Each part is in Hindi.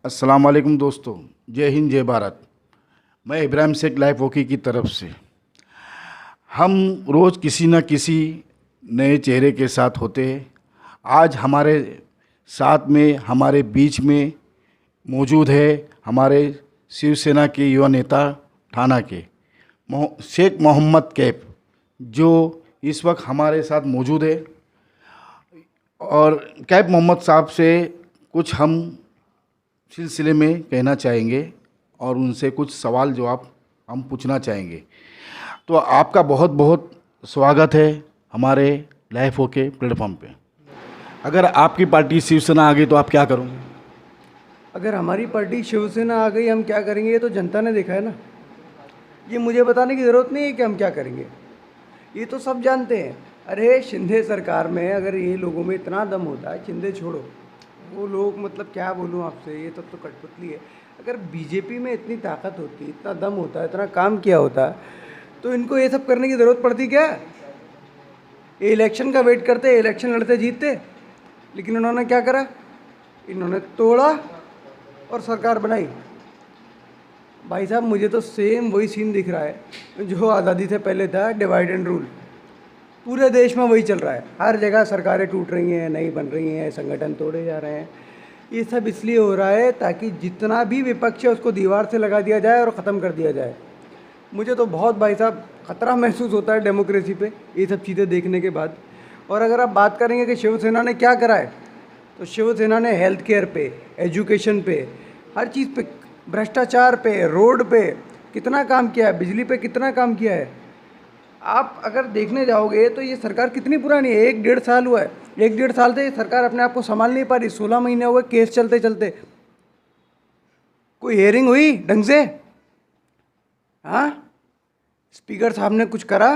अस्सलाम वालेकुम दोस्तों, जय हिंद जय भारत। मैं इब्राहिम शेख लाइफ हॉकी की तरफ से। हम रोज़ किसी न किसी नए चेहरे के साथ होते हैं। आज हमारे साथ में, हमारे बीच में मौजूद है हमारे शिवसेना के युवा नेता थाना के शेख मोहम्मद कैफ, जो इस वक्त हमारे साथ मौजूद है। और कैफ मोहम्मद साहब से कुछ हम सिलसिले में कहना चाहेंगे और उनसे कुछ सवाल जवाब हम पूछना चाहेंगे। तो आपका बहुत बहुत स्वागत है हमारे लाइफ के प्लेटफॉर्म पे। अगर आपकी पार्टी शिवसेना आ गई तो आप क्या करोगे? अगर हमारी पार्टी शिवसेना आ गई हम क्या करेंगे, ये तो जनता ने देखा है ना। ये मुझे बताने की ज़रूरत नहीं है कि हम क्या करेंगे, ये तो सब जानते हैं। अरे शिंदे सरकार में अगर ये लोगों में इतना दम होता है, शिंदे छोड़ो वो लोग, मतलब क्या बोलूँ आपसे, ये तब तो कठपुतली है। अगर बीजेपी में इतनी ताकत होती, इतना दम होता, इतना काम किया होता, तो इनको ये सब करने की ज़रूरत पड़ती क्या? ये इलेक्शन का वेट करते, इलेक्शन लड़ते जीतते, लेकिन उन्होंने क्या करा? इन्होंने तोड़ा और सरकार बनाई। भाई साहब मुझे तो सेम वही सीन दिख रहा है जो आज़ादी से पहले था, डिवाइड एंड रूल। पूरे देश में वही चल रहा है, हर जगह सरकारें टूट रही हैं, नई बन रही हैं, संगठन तोड़े जा रहे हैं। ये सब इसलिए हो रहा है ताकि जितना भी विपक्ष है उसको दीवार से लगा दिया जाए और ख़त्म कर दिया जाए। मुझे तो बहुत भाई साहब ख़तरा महसूस होता है डेमोक्रेसी पे ये सब चीज़ें देखने के बाद। और अगर आप बात करेंगे कि शिवसेना ने क्या करा है, तो शिवसेना ने हेल्थ केयर पे, एजुकेशन पे, हर चीज़ पे, भ्रष्टाचार पे, रोड पे कितना काम किया है, बिजली पे कितना काम किया है। आप अगर देखने जाओगे तो ये सरकार कितनी पुरानी है, 1-1.5 साल हुआ है। 1-1.5 साल से ये सरकार अपने आप को संभाल नहीं पा रही। 16 महीने हुए केस चलते चलते। कोई हियरिंग हुई ढंग से? हाँ, स्पीकर साहब ने कुछ करा?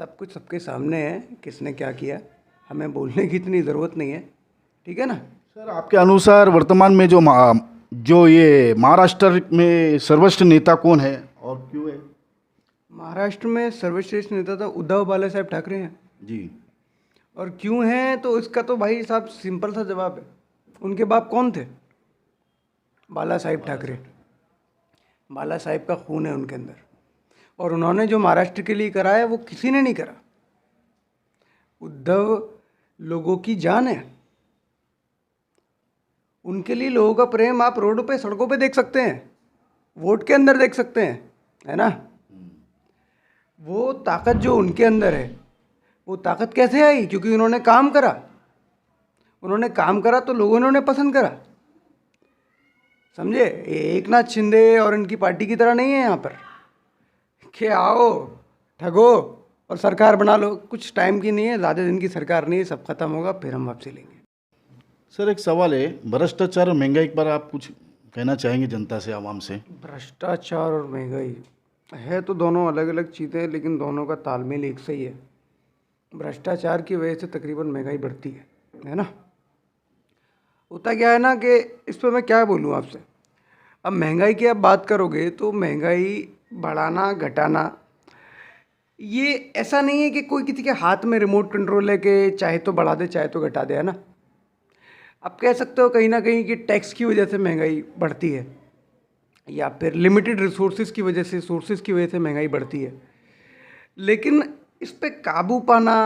सब कुछ सबके सामने है, किसने क्या किया, हमें बोलने की इतनी ज़रूरत नहीं है, ठीक है ना। सर, आपके अनुसार वर्तमान में जो ये महाराष्ट्र में सर्वश्रेष्ठ नेता कौन है और क्यों है? महाराष्ट्र में सर्वश्रेष्ठ नेता तो उद्धव बाला साहब ठाकरे हैं जी। और क्यों हैं तो इसका तो भाई साहब सिंपल सा जवाब है। उनके बाप कौन थे? बाला साहेब ठाकरे। बाला साहेब का खून है उनके अंदर, और उन्होंने जो महाराष्ट्र के लिए करा है वो किसी ने नहीं करा। उद्धव लोगों की जान है, उनके लिए लोगों का प्रेम आप रोड पे, सड़कों पे देख सकते हैं, वोट के अंदर देख सकते हैं, है ना। वो ताकत जो उनके अंदर है, वो ताकत कैसे आई? क्योंकि उन्होंने काम करा। उन्होंने काम करा तो लोगों ने उन्हें पसंद करा, समझे। एक नाथ शिंदे और इनकी पार्टी की तरह नहीं है यहाँ पर कि आओ ठगो और सरकार बना लो। कुछ टाइम की नहीं है, ज़्यादा दिन की सरकार नहीं है, सब खत्म होगा फिर हम वापसी लेंगे। सर, एक सवाल है, भ्रष्टाचार और महंगाई पर आप कुछ कहना चाहेंगे जनता से, आवाम से? भ्रष्टाचार और महंगाई है तो दोनों अलग अलग चीज़ें, लेकिन दोनों का तालमेल एक सही है। भ्रष्टाचार की वजह से तकरीबन महंगाई बढ़ती है ना। होता क्या है ना कि इस पर मैं क्या बोलूँ आपसे। अब महंगाई की आप बात करोगे तो महंगाई बढ़ाना घटाना ये ऐसा नहीं है कि कोई किसी के हाथ में रिमोट कंट्रोल है कि चाहे तो बढ़ा दे चाहे तो घटा दे, है ना। आप कह सकते हो कहीं ना कहीं कि टैक्स की वजह से महंगाई बढ़ती है, या फिर लिमिटेड रिसोर्सेज की वजह से, सोर्सेज की वजह से महंगाई बढ़ती है। लेकिन इस पे काबू पाना,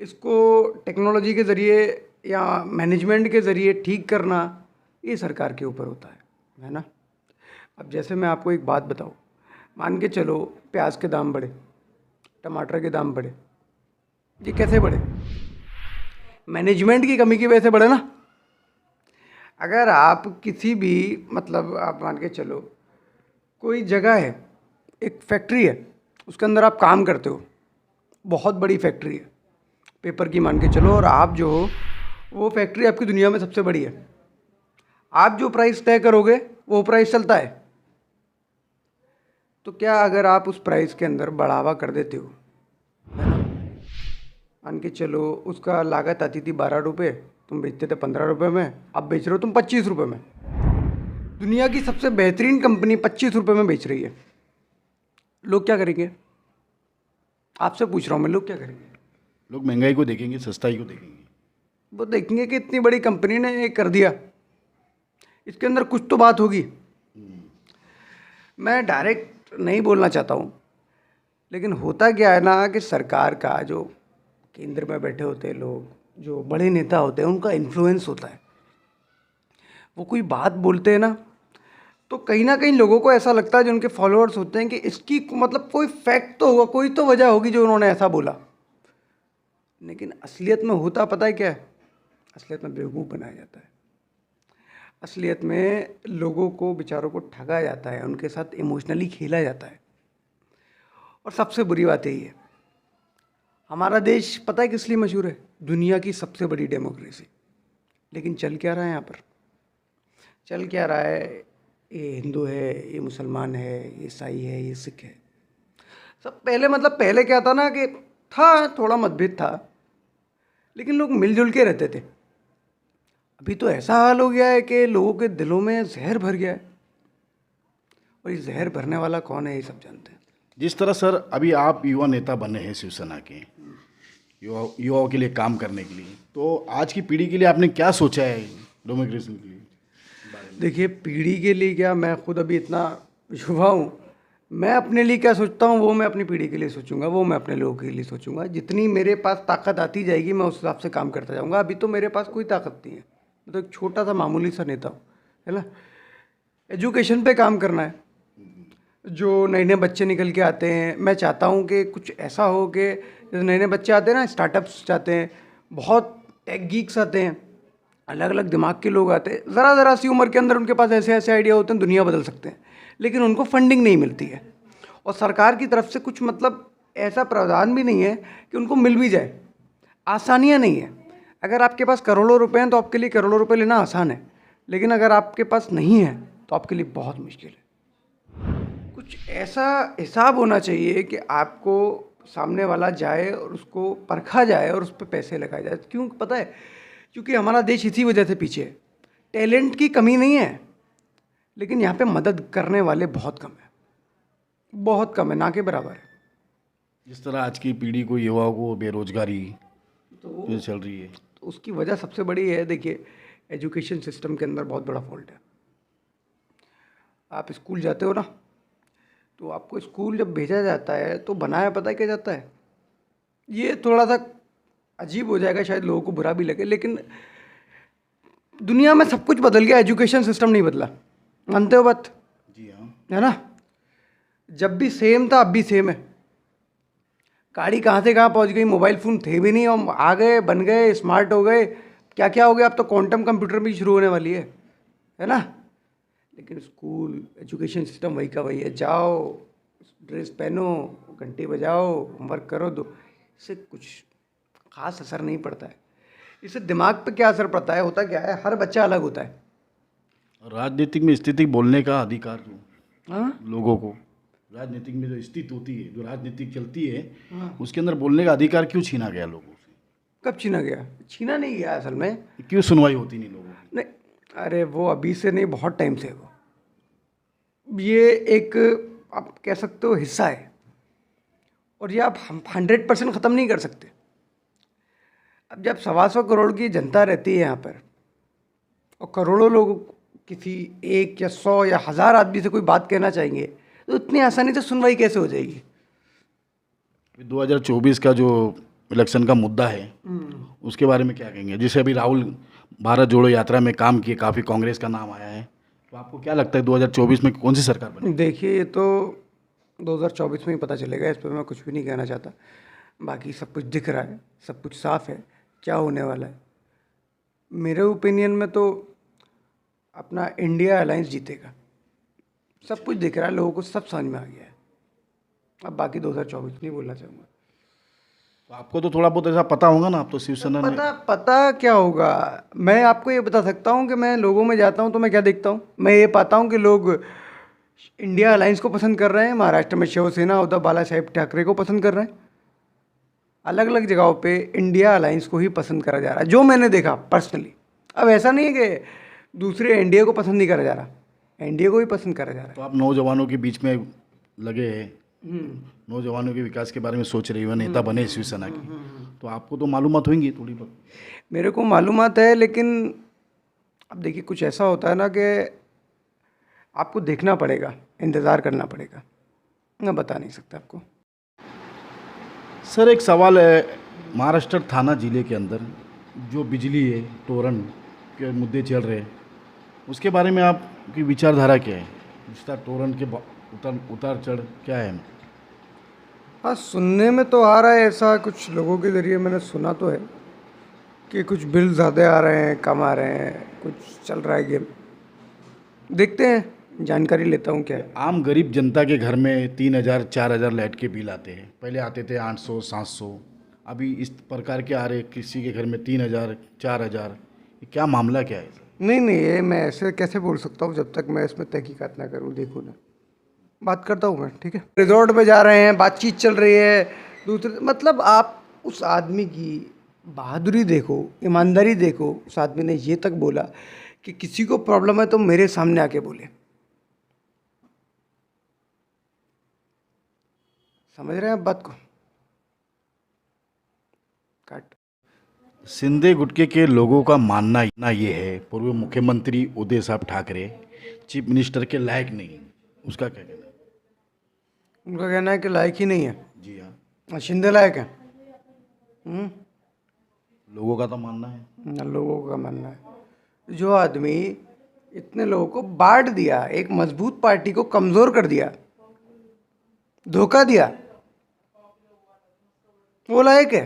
इसको टेक्नोलॉजी के ज़रिए या मैनेजमेंट के ज़रिए ठीक करना, ये सरकार के ऊपर होता है ना। अब जैसे मैं आपको एक बात बताऊँ, मान के चलो प्याज के दाम बढ़े, टमाटर के दाम बढ़े, ये कैसे बढ़े? मैनेजमेंट की कमी की वजह से बढ़े ना। अगर आप किसी भी, मतलब आप मान के चलो कोई जगह है, एक फैक्ट्री है, उसके अंदर आप काम करते हो, बहुत बड़ी फैक्ट्री है पेपर की मान के चलो, और आप जो हो वो फैक्ट्री आपकी दुनिया में सबसे बड़ी है। आप जो प्राइस तय करोगे वो प्राइस चलता है। तो क्या अगर आप उस प्राइस के अंदर बढ़ावा कर देते हो, है ना, मान के चलो उसका लागत आती थी 12 रुपये, तुम बेचते थे 15 रुपये में, अब बेच रहे हो तुम 25 रुपये में। दुनिया की सबसे बेहतरीन कंपनी 25 रुपये में बेच रही है। लोग क्या करेंगे? आपसे पूछ रहा हूँ मैं, लोग क्या करेंगे? लोग महंगाई को देखेंगे, सस्ताई को देखेंगे। वो देखेंगे कि इतनी बड़ी कंपनी ने ये कर दिया, इसके अंदर कुछ तो बात होगी। मैं डायरेक्ट नहीं बोलना चाहता हूँ, लेकिन होता क्या है ना कि सरकार का जो केंद्र में बैठे होते हैं लोग, जो बड़े नेता होते हैं, उनका इन्फ्लुएंस होता है। वो कोई बात बोलते हैं ना, तो कहीं ना कहीं लोगों को ऐसा लगता है, जो उनके फॉलोअर्स होते हैं, कि इसकी मतलब कोई फैक्ट तो होगा, कोई तो वजह होगी जो उन्होंने ऐसा बोला। लेकिन असलियत में होता पता है क्या है? असलियत में बेवकूफ़ बनाया जाता है। असलियत में लोगों को, बेचारों को ठगा जाता है, उनके साथ इमोशनली खेला जाता है। और सबसे बुरी बात यही है, हमारा देश पता है किस लिए मशहूर है? दुनिया की सबसे बड़ी डेमोक्रेसी। लेकिन चल क्या रहा है यहाँ पर? चल क्या रहा है? ये हिंदू है, ये मुसलमान है, ये ईसाई है, ये सिख है। सब पहले मतलब पहले क्या था ना कि था, थोड़ा मतभेद था, लेकिन लोग मिलजुल के रहते थे। अभी तो ऐसा हाल हो गया है कि लोगों के दिलों में जहर भर गया है, और ये जहर भरने वाला कौन है ये सब जानते हैं। जिस तरह सर अभी आप युवा नेता बने हैं शिवसेना के, युवाओं के लिए काम करने के लिए, तो आज की पीढ़ी के लिए आपने क्या सोचा है डेमोक्रेसी के लिए? देखिए, पीढ़ी के लिए क्या, मैं खुद अभी इतना युवा हूँ, मैं अपने लिए क्या सोचता हूँ वो मैं अपनी पीढ़ी के लिए सोचूंगा, वो मैं अपने लोगों के लिए सोचूंगा। जितनी मेरे पास ताकत आती जाएगी मैं उस हिसाब से काम करता जाऊँगा। अभी तो मेरे पास कोई ताकत नहीं है, मैं तो एक छोटा सा मामूली सा नेता हूँ, है ना। एजुकेशन पे काम करना है। जो नए नए बच्चे निकल के आते हैं, मैं चाहता हूँ कि कुछ ऐसा हो कि जैसे नए नए बच्चे आते हैं ना, स्टार्टअप्स चाहते हैं, बहुत टेक गीक्स आते हैं, अलग अलग दिमाग के लोग आते हैं, ज़रा सी उम्र के अंदर उनके पास ऐसे ऐसे आइडिया होते हैं, दुनिया बदल सकते हैं, लेकिन उनको फंडिंग नहीं मिलती है, और सरकार की तरफ से कुछ मतलब ऐसा प्रावधान भी नहीं है कि उनको मिल भी जाए। आसानियाँ नहीं है। अगर आपके पास करोड़ों रुपए हैं तो आपके लिए करोड़ों रुपए लेना आसान है, लेकिन अगर आपके पास नहीं है तो आपके लिए बहुत मुश्किल है। कुछ ऐसा हिसाब होना चाहिए कि आपको सामने वाला जाए और उसको परखा जाए और उस पर पैसे लगाए जाए। क्यों पता है? क्योंकि हमारा देश इसी वजह से पीछे है। टैलेंट की कमी नहीं है, लेकिन यहाँ पे मदद करने वाले बहुत कम है, बहुत कम है, ना के बराबर है। जिस तरह आज की पीढ़ी को, युवाओं को बेरोजगारी तो जो चल रही है, तो उसकी वजह सबसे बड़ी है, देखिए, एजुकेशन सिस्टम के अंदर बहुत बड़ा फॉल्ट है। आप स्कूल जाते हो ना, तो आपको स्कूल जब भेजा जाता है तो बनाया पता है क्या जाता है? ये थोड़ा सा अजीब हो जाएगा, शायद लोगों को बुरा भी लगे, लेकिन दुनिया में सब कुछ बदल गया, एजुकेशन सिस्टम नहीं बदला। मानते हो बात? जी हाँ। है ना। जब भी सेम था अब भी सेम है। गाड़ी कहाँ से कहाँ पहुँच गई, मोबाइल फ़ोन थे भी नहीं, हम आ गए, बन गए, स्मार्ट हो गए, क्या क्या हो गया। अब तो क्वांटम कंप्यूटर भी शुरू होने वाली है ना। लेकिन स्कूल एजुकेशन सिस्टम वही का वही है। जाओ, ड्रेस पहनो, घंटी बजाओ, होमवर्क करो, दो। इससे कुछ खास असर नहीं पड़ता है। इससे दिमाग पे क्या असर पड़ता है? होता क्या है, हर बच्चा अलग होता है। राजनीतिक में स्थिति बोलने का अधिकार जो हाँ, लोगों को, राजनीतिक में जो स्थिति होती है, जो राजनीतिक चलती है, उसके अंदर बोलने का अधिकार क्यों छीना गया लोगों से? कब छीना गया? छीना नहीं गया असल में। क्यों सुनवाई होती नहीं लोगों की? नहीं, अरे वो अभी से नहीं, बहुत टाइम से वो, ये एक आप कह सकते हो हिस्सा है, और ये आप 100% ख़त्म नहीं कर सकते। अब जब 125 करोड़ की जनता रहती है यहाँ पर, और करोड़ों लोग किसी एक या 100 या 1000 आदमी से कोई बात कहना चाहेंगे, तो इतनी आसानी से सुनवाई कैसे हो जाएगी? 2024 का जो इलेक्शन का मुद्दा है, उसके बारे में क्या कहेंगे? जैसे अभी राहुल भारत जोड़ो यात्रा में काम किए, काफ़ी कांग्रेस का नाम आया है, तो आपको क्या लगता है 2024 में कौन सी सरकार बने? देखिए, ये तो 2024 में ही पता चलेगा, इस पर मैं कुछ भी नहीं कहना चाहता। बाकी सब कुछ दिख रहा है, सब कुछ साफ है, क्या होने वाला है। मेरे ओपिनियन में तो अपना इंडिया अलायंस जीतेगा। सब कुछ दिख रहा है, लोगों को सब समझ में आ गया है। अब बाकी 2024 नहीं बोलना चाहूँगा। तो आपको तो थोड़ा बहुत ऐसा पता होगा ना, आप तो शिवसेना में। पता क्या होगा? मैं आपको ये बता सकता हूँ कि मैं लोगों में जाता हूँ तो मैं क्या देखता हूँ। मैं ये पाता हूँ कि लोग इंडिया अलायंस को पसंद कर रहे हैं, महाराष्ट्र में शिवसेना उद्धव बाला साहेब ठाकरे को पसंद कर रहे हैं। अलग अलग जगहों पे इंडिया अलायंस को ही पसंद करा जा रहा है, जो मैंने देखा पर्सनली। अब ऐसा नहीं है कि दूसरे एनडीए को पसंद नहीं करा जा रहा, एनडीए को भी पसंद करा जा रहा है। तो आप नौजवानों के बीच में लगे हैं, नौजवानों के विकास के बारे में सोच रही हो, नेता बने शिवसेना की, तो आपको तो मालूमात होंगी थोड़ी बहुत। मेरे को मालूमात है, लेकिन अब देखिए कुछ ऐसा होता है ना कि आपको देखना पड़ेगा, इंतज़ार करना पड़ेगा, मैं बता नहीं सकता आपको। सर एक सवाल है, महाराष्ट्र थाना जिले के अंदर जो बिजली है तोरण के मुद्दे चल रहे हैं, उसके बारे में आपकी विचारधारा क्या है? जिसका तोरण के उतार उतार चढ़ क्या है? हाँ, सुनने में तो आ रहा है, ऐसा कुछ लोगों के ज़रिए मैंने सुना तो है कि कुछ बिल ज़्यादा आ रहे हैं, कम आ रहे हैं, कुछ चल रहा है गेम। देखते हैं, जानकारी लेता हूँ क्या है। आम गरीब जनता के घर में 3,000 4,000 लाइट के बिल आते हैं। पहले आते थे 800 700, अभी इस प्रकार के आ रहे, किसी के घर में 3,000 4,000। ये क्या मामला क्या है? नहीं नहीं, ये मैं ऐसे कैसे बोल सकता हूँ जब तक मैं इसमें तहकीकात ना करूँ। देखो ना, बात करता हूँ मैं, ठीक है। रिजॉर्ट पे जा रहे हैं, बातचीत चल रही है, दूसरे मतलब आप उस आदमी की बहादुरी देखो, ईमानदारी देखो। उस आदमी ने ये तक बोला कि किसी को प्रॉब्लम है तो मेरे सामने आके बोले। समझ रहे हैं आप बात को? काट। सिंधे गुटके के लोगों का मानना ये है, पूर्व मुख्यमंत्री उदय साहब ठाकरे चीफ मिनिस्टर के लायक नहीं। उसका क्या कहना है? उनका कहना है कि लायक ही नहीं है। जी हाँ, और शिंदे लायक है। लोगों का तो मानना है। न, लोगों का मानना है जो आदमी इतने लोगों को बांट दिया, एक मजबूत पार्टी को कमजोर कर दिया, धोखा दिया, वो लायक है?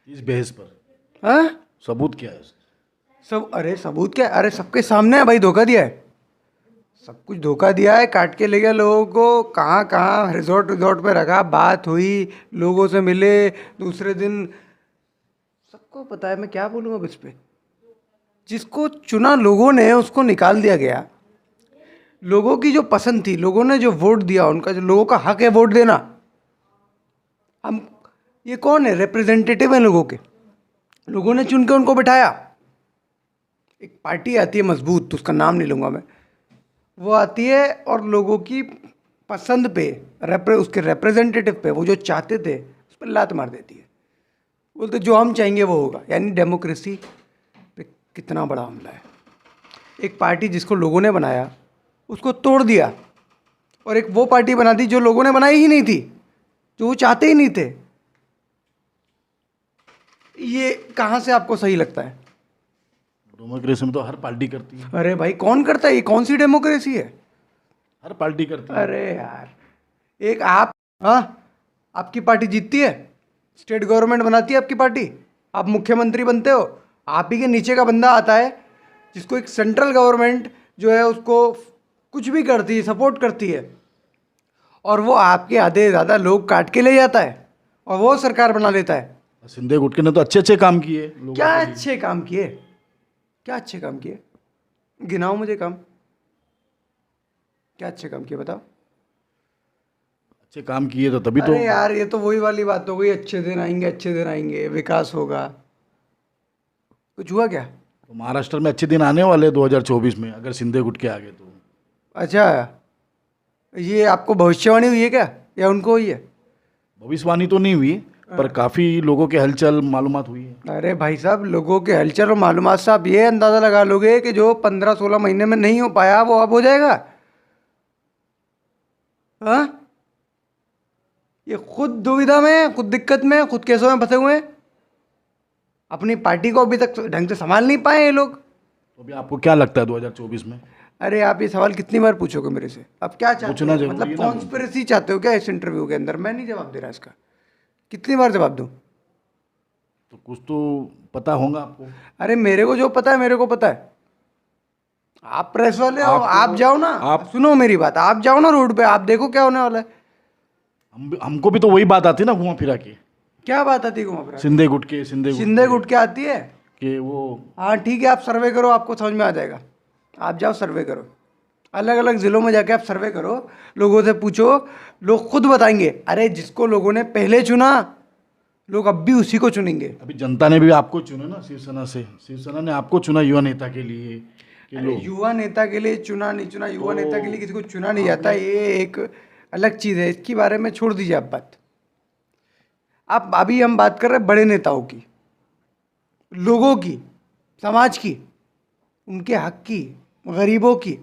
इस बहस पर हाँ, सबूत क्या है? सब, अरे सबूत क्या है? अरे सबके सामने है भाई, धोखा दिया है, सब कुछ धोखा दिया है। काट के ले गया लोगों को, कहाँ कहाँ रिजॉर्ट पे रखा, बात हुई, लोगों से मिले, दूसरे दिन सबको पता है। मैं क्या बोलूँ अब इस पे? जिसको चुना लोगों ने उसको निकाल दिया गया। लोगों की जो पसंद थी, लोगों ने जो वोट दिया, उनका जो लोगों का हक है वोट देना। हम, ये कौन है? रिप्रेजेंटेटिव है लोगों के, लोगों ने चुन के उनको बिठाया। एक पार्टी आती है मजबूत, उसका नाम नहीं लूँगा मैं, वो आती है और लोगों की पसंद पे, उसके रिप्रेजेंटेटिव पे, वो जो चाहते थे उस पर लात मार देती है। बोलते जो हम चाहेंगे वो होगा। यानी डेमोक्रेसी पे कितना बड़ा हमला है। एक पार्टी जिसको लोगों ने बनाया उसको तोड़ दिया, और एक वो पार्टी बना दी जो लोगों ने बनाई ही नहीं थी, जो वो चाहते ही नहीं थे। ये कहाँ से आपको सही लगता है? डेमोक्रेसी में तो हर पार्टी करती है। अरे भाई कौन करता है? ये कौन सी डेमोक्रेसी है? हर पार्टी करती है। अरे यार, एक आप, हाँ, आपकी पार्टी जीतती है, स्टेट गवर्नमेंट बनाती है आपकी पार्टी, आप मुख्यमंत्री बनते हो, आप ही के नीचे का बंदा आता है जिसको एक सेंट्रल गवर्नमेंट जो है उसको कुछ भी करती है, सपोर्ट करती है, और वो आपके आधे ज़्यादा लोग काट के ले जाता है और वो सरकार बना लेता है। सिंधे गुटके ने तो अच्छे अच्छे काम किए लोगों क्या के लिए। अच्छे काम किए? क्या अच्छे काम किए? गिनाओ मुझे काम, क्या अच्छे काम किए बताओ। अच्छे काम किए तो तभी तो। अरे यार, ये तो वही वाली बात हो गई, अच्छे दिन आएंगे, अच्छे दिन आएंगे, विकास होगा। कुछ हुआ क्या? तो महाराष्ट्र में अच्छे दिन आने वाले 2024 में, अगर सिंधे गुटके आ गए तो। अच्छा, ये आपको भविष्यवाणी हुई है क्या, या उनको हुई है? भविष्यवाणी तो नहीं हुई, पर काफ़ी लोगों के हलचल मालूमात हुई है। अरे भाई साहब, लोगों के हलचल और मालूमात से आप ये अंदाज़ा लगा लोगे कि जो 15-16 महीने में नहीं हो पाया वो अब हो जाएगा। हाँ, ये खुद दुविधा में, खुद दिक्कत में, खुद केसों में फंसे हुए हैं। अपनी पार्टी को अभी तक ढंग से संभाल नहीं पाए ये लोग। तो अभी आपको क्या लगता है 2024 में? अरे आप ये सवाल कितनी बार पूछोगे मेरे से? अब क्या चाहते पूछना हो? जरूरी मतलब है ना। कॉन्स्पिरेसी चाहते हो क्या इस इंटरव्यू के अंदर? मैं नहीं जवाब दे रहा इसका, कितनी बार जवाब दूं? तो कुछ तो पता होगा आपको। अरे मेरे को जो पता है मेरे को पता है। आप प्रेस वाले हो, आप जाओ ना, आप सुनो मेरी बात, आप जाओ ना रोड पे, आप देखो क्या होने वाला है। हमको भी तो वही बात आती है ना, घुमा फिरा के। क्या बात आती है वहाँ पर? सिंधे गुटके सिंधे शिंदे गुट के आती है के वो। हाँ ठीक है, आप सर्वे करो, आपको समझ में आ जाएगा। आप जाओ सर्वे करो, अलग अलग ज़िलों में जाके आप सर्वे करो, लोगों से पूछो, लोग खुद बताएंगे। अरे जिसको लोगों ने पहले चुना, लोग अब भी उसी को चुनेंगे। अभी जनता ने भी आपको चुना ना, शिवसेना से। शिवसेना ने आपको चुना युवा नेता के लिए कि अरे युवा नेता के लिए चुना नहीं चुना, युवा नेता के लिए किसी को चुना नहीं जाता, ये एक अलग चीज़ है। इसके बारे में छोड़ दीजिए आप बात। आप अभी हम बात कर रहे हैं बड़े नेताओं की, लोगों की, समाज की। उनके हक की, गरीबों की।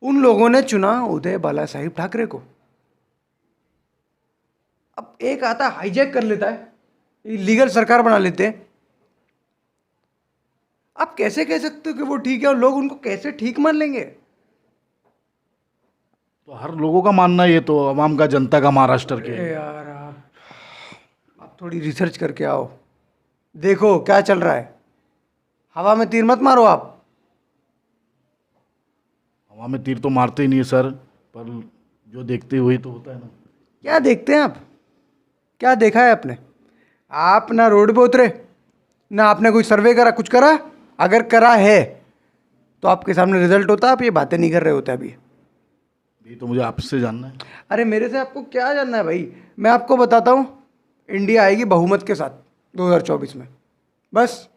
उन लोगों ने चुना उदय बाला साहिब ठाकरे को। अब एक आता हाईजैक कर लेता है, इलीगल सरकार बना लेते हैं। आप कैसे कह सकते हो कि वो ठीक है और लोग उनको कैसे ठीक मान लेंगे? तो हर लोगों का मानना ये तो अवाम का, जनता का, महाराष्ट्र के। यार आप थोड़ी रिसर्च करके आओ, देखो क्या चल रहा है। हवा में तीर मत मारो आप। हवा में तीर तो मारते ही नहीं है सर, पर जो देखते वही तो होता है ना। क्या देखते हैं आप? क्या देखा है आपने? आप ना रोड पे उतरे, ना आपने कोई सर्वे करा, कुछ करा? अगर करा है तो आपके सामने रिजल्ट होता, आप ये बातें नहीं कर रहे होते अभी। ये तो मुझे आपसे जानना है। अरे मेरे से आपको क्या जानना है भाई? मैं आपको बताता हूँ, इंडिया आएगी बहुमत के साथ 2024 में, बस।